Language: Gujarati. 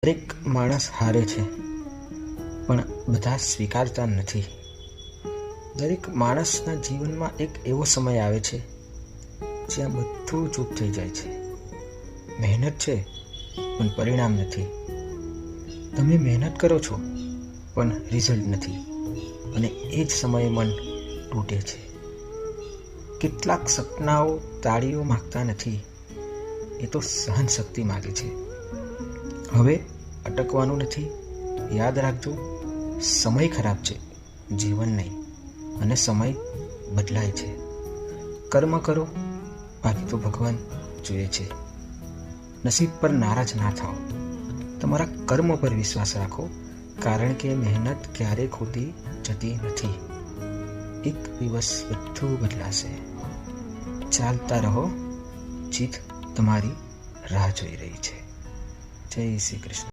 દરેક માણસ હારે છે, પણ બધા સ્વીકારતા નથી. દરેક માણસના જીવનમાં એક એવો સમય આવે છે જ્યાં બધું ચૂપ થઈ જાય છે. મહેનત છે પણ પરિણામ નથી. તમે મહેનત કરો છો પણ રિઝલ્ટ નથી, અને એ જ સમયે મન તૂટે છે. કેટલાક સપનાઓ તાળીઓ માગતા નથી, એ તો સહન શક્તિ માગે છે. હવે અટકવાનું નથી. યાદ રાખજો, સમય ખરાબ છે, જીવન નહીં. અને સમય બદલાય છે. કર્મ કરો, બાકી તો ભગવાન જોઈએ છે. નસીબ પર નારાજ ના થાઓ. તમારા કર્મ પર વિશ્વાસ રાખો, કારણ કે મહેનત ક્યારેય ખોટી જતી નથી. એક દિવસ બધું બદલાશે. ચાલતા રહો, જીત તમારી રાહ જોઈ રહી છે. જય શ્રી કૃષ્ણ.